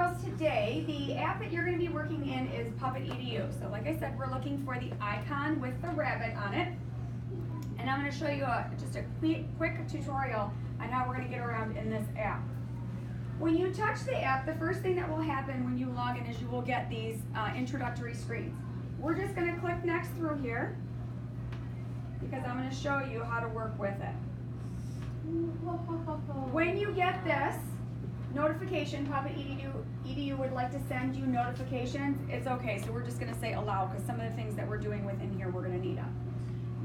tutorials today, the app that you're going to be working in is PuppetEDU. So like I said, we're looking for the icon with the rabbit on it. And I'm going to show you just a quick tutorial on how we're going to get around in this app. When you touch the app, the first thing that will happen when you log in is you will get these introductory screens. We're just going to click next through here because I'm going to show you how to work with it. When you get this notification, PuppetEDU would like to send you notifications. It's okay, so we're just going to say allow because some of the things that we're doing within here we're going to need them.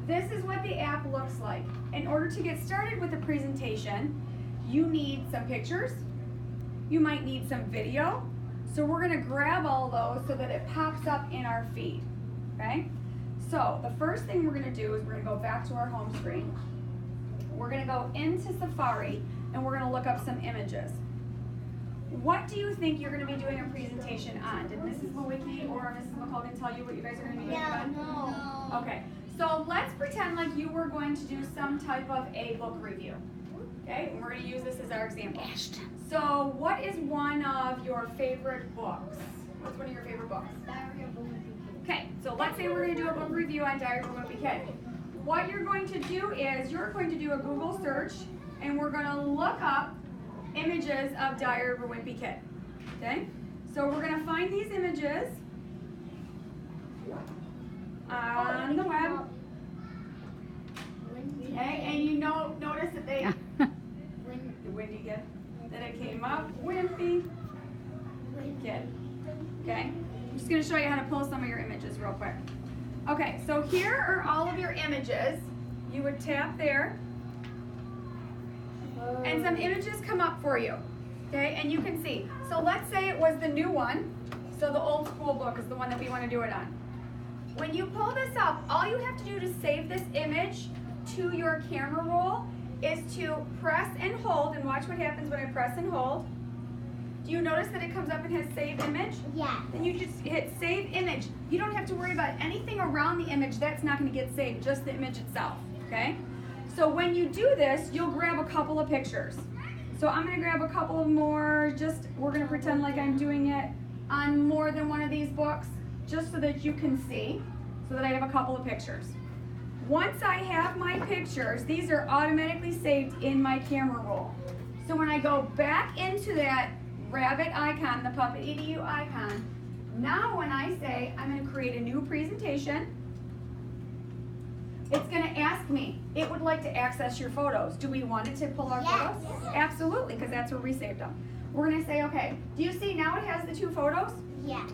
This is what the app looks like. In order to get started with the presentation, you need some pictures. You might need some video. So we're going to grab all those so that it pops up in our feed. Okay? So the first thing we're going to do is we're going to go back to our home screen. We're going to go into Safari and we're going to look up some images. What do you think you're going to be doing a presentation on? Did Mrs. Lewicki or Mrs. McCulkin tell you what you guys are going to be doing? No. Okay. So let's pretend like you were going to do some type of a book review. Okay? And we're going to use this as our example. So what is one of your favorite books? What's one of your favorite books? Diary of a Wimpy Kid. Okay, so let's say we're going to do a book review on Diary of a Wimpy Kid. What you're going to do is you're going to do a Google search and we're going to look up images of Diary of a Wimpy Kid. Okay? So we're going to find these images on the web. Okay, and you notice that they Windy Kid. Then it came up Wimpy Kid. Okay? I'm just going to show you how to pull some of your images real quick. Okay, so here are all of your images. You would tap there, and some images come up for you. Okay, and you can see. So let's say it was the new one. So the old school book is the one that we want to do it on. When you pull this up, all you have to do to save this image to your camera roll is to press and hold, and watch what happens when I press and hold. Do you notice that it comes up and has save image? Yeah. Then you just hit save image. You don't have to worry about anything around the image. That's not going to get saved, just the image itself. Okay? So when you do this, you'll grab a couple of pictures. So I'm going to grab a couple more, we're going to pretend like I'm doing it on more than one of these books, just so that you can see, so that I have a couple of pictures. Once I have my pictures, these are automatically saved in my camera roll. So when I go back into that rabbit icon, the PuppetEDU icon, now when I say I'm going to create a new presentation, it's going to ask me, it would like to access your photos. Do we want it to pull our photos? Yes. Absolutely, because that's where we saved them. We're going to say, okay, do you see now it has the 2 photos? Yeah.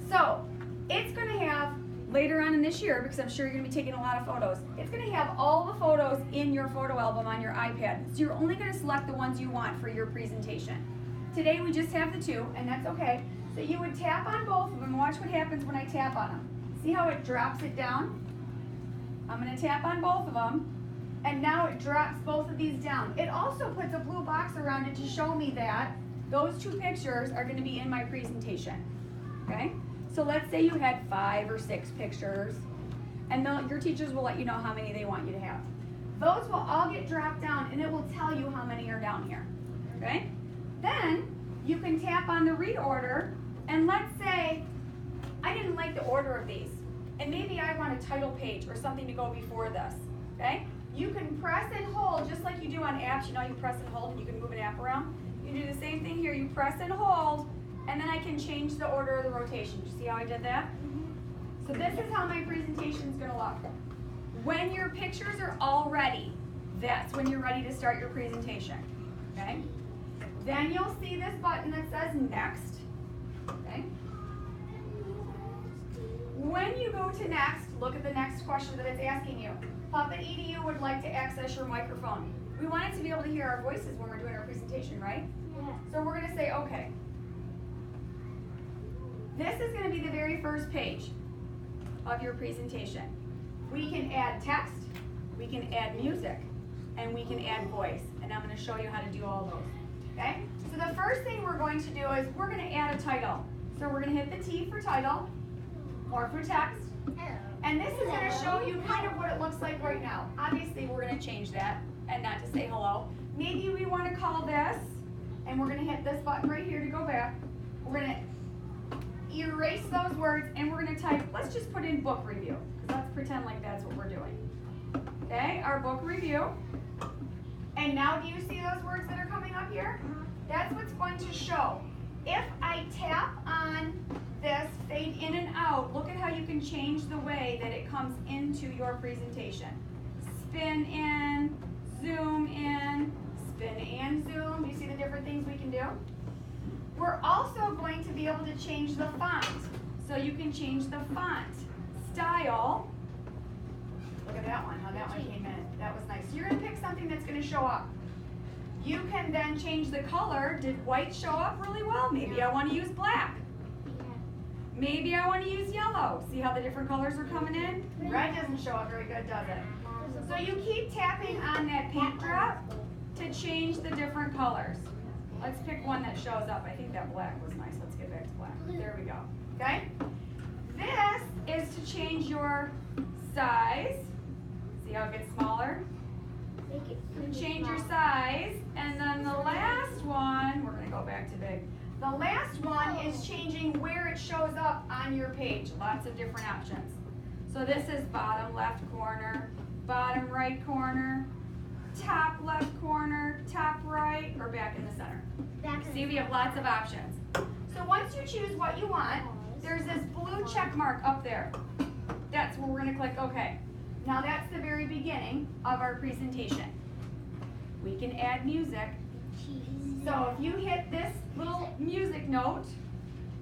So it's going to have, later on in this year, because I'm sure you're going to be taking a lot of photos, it's going to have all the photos in your photo album on your iPad. So you're only going to select the ones you want for your presentation. Today we just have the 2, and that's okay. So you would tap on both of them and watch what happens when I tap on them. See how it drops it down? I'm going to tap on both of them, and now it drops both of these down. It also puts a blue box around it to show me that those 2 pictures are going to be in my presentation. Okay? So let's say you had 5 or 6 pictures, and your teachers will let you know how many they want you to have. Those will all get dropped down, and it will tell you how many are down here. Okay? Then you can tap on the reorder, and let's say I didn't like the order of these, and maybe I want a title page or something to go before this. Okay? You can press and hold just like you do on apps. You know, you press and hold and you can move an app around. You do the same thing here. You press and hold, and then I can change the order of the rotation. You see how I did that? So this is how my presentation is going to look. When your pictures are all ready, that's when you're ready to start your presentation. Okay? Then you'll see this button that says Next. Okay? When you go to Next, look at the next question that it's asking you. PuppetEDU would like to access your microphone. We want it to be able to hear our voices when we're doing our presentation, right? Yeah. So we're going to say, okay. This is going to be the very first page of your presentation. We can add text, we can add music, and we can add voice. And I'm going to show you how to do all those. Okay? So the first thing we're going to do is we're going to add a title. So we're going to hit the T for title, or for text. And this is going to show you kind of what it looks like right now. Obviously, we're going to change that and not to say hello. Maybe we want to call this, and we're going to hit this button right here to go back. erase those words and we're going to type, let's just put in book review, because let's pretend like that's what we're doing. Okay, our book review. And now do you see those words that are coming up here? That's what's going to show. If I tap on this, fade in and out, look at how you can change the way that it comes into your presentation. Spin in, zoom in, spin and zoom. Do you see the different things we can do? We're also going to be able to change the font. So you can change the font style. Look at that one, how that one came in. That was nice. You're going to pick something that's going to show up. You can then change the color. Did white show up really well? Maybe I want to use black. Maybe I want to use yellow. See how the different colors are coming in? Red doesn't show up very good, does it? So you keep tapping on that paint drop to change the different colors. Let's pick one that shows up. I think that black was nice. Let's get back to black. There we go. Okay? This is to change your size. See how it gets smaller? Change your size. And then the last one, we're going to go back to big. The last one is changing where it shows up on your page. Lots of different options. So this is bottom left corner, bottom right corner, top left corner, top right, or back in the center. See, we have lots of options. So once you choose what you want, there's this blue check mark up there. That's where we're going to click OK. Now that's the very beginning of our presentation. We can add music. So if you hit this little music note,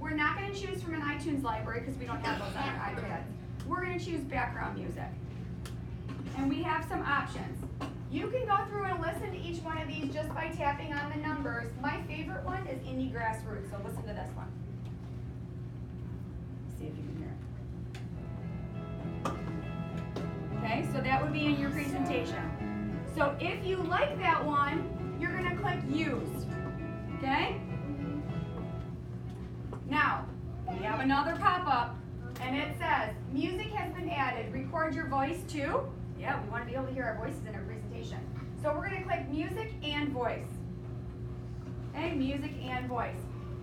we're not going to choose from an iTunes library because we don't have those on our iPads. We're going to choose background music. And we have some options. You can go through and listen to each one of these just by tapping on the numbers. My favorite one is Indie Grassroots, so listen to this one. See if you can hear it. Okay, so that would be in your presentation. So if you like that one, you're going to click Use. Okay? Now, we have another pop-up, and it says, music has been added. Record your voice too. Yeah, we want to be able to hear our voices in our presentation. So we're going to click Music and Voice. Okay, Music and Voice.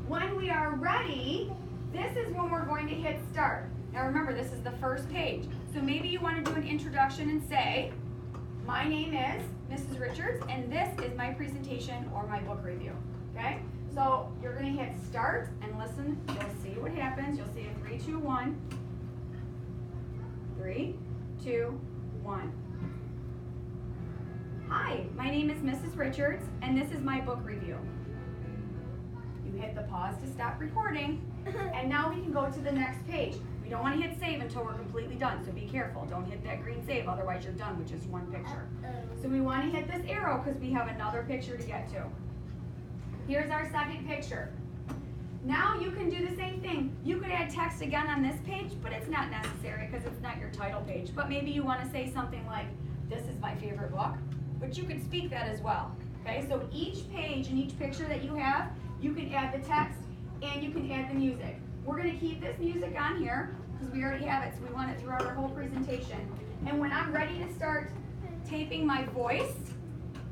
When we are ready, this is when we're going to hit Start. Now remember, this is the first page. So maybe you want to do an introduction and say, my name is Mrs. Richards, and this is my presentation or my book review. Okay? So you're going to hit Start and listen. You'll see what happens. You'll see a 3, 2, 1. 3, 2, 1. Hi, my name is Mrs. Richards, and this is my book review. You hit the pause to stop recording, and now we can go to the next page. We don't want to hit save until we're completely done, so be careful. Don't hit that green save, otherwise you're done with just one picture. So we want to hit this arrow because we have another picture to get to. Here's our second picture. Now you can do the same thing. You could add text again on this page, but it's not necessary because it's not your title page. But maybe you want to say something like, this is my favorite book, but you could speak that as well. Okay, so each page and each picture that you have, you can add the text and you can add the music. We're going to keep this music on here because we already have it, so we want it throughout our whole presentation. And when I'm ready to start taping my voice,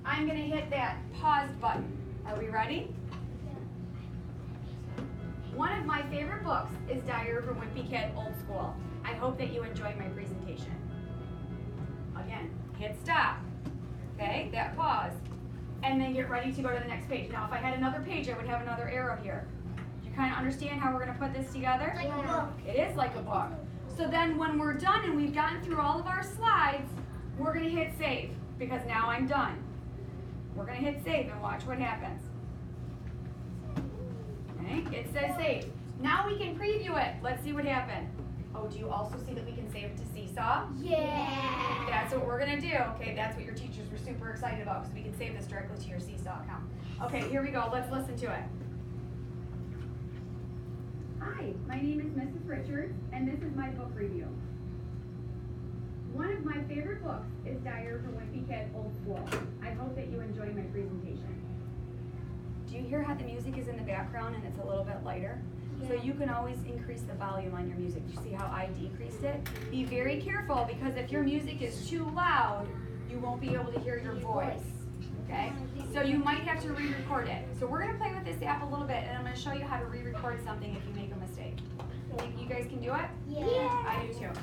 I'm going to hit that pause button. Are we ready? One of my favorite books is Diary of a Wimpy Kid, Old School. I hope that you enjoyed my presentation. Again, hit stop. Okay, that pause. And then get ready to go to the next page. Now, if I had another page, I would have another arrow here. Do you kind of understand how we're going to put this together? Like a book. It is like a book. So then when we're done and we've gotten through all of our slides, we're going to hit save because now I'm done. We're going to hit save and watch what happens. Okay, it says save. Now we can preview it. Let's see what happened. Oh, do you also see that we can save it to Seesaw? Yeah. That's what we're going to do. Okay, that's what your teachers were super excited about because we can save this directly to your Seesaw account. Okay, here we go. Let's listen to it. Hi, my name is Mrs. Richards, and this is my book review. One of my favorite books is Diary of a Wimpy Kid, Old School. I hope that you enjoyed my presentation. Do you hear how the music is in the background and it's a little bit lighter? So you can always increase the volume on your music. You see how I decreased it? Be very careful because if your music is too loud, you won't be able to hear your voice. Okay? So you might have to re-record it. So we're gonna play with this app a little bit, and I'm gonna show you how to re-record something if you make a mistake. Think you guys can do it? Yeah. I do too.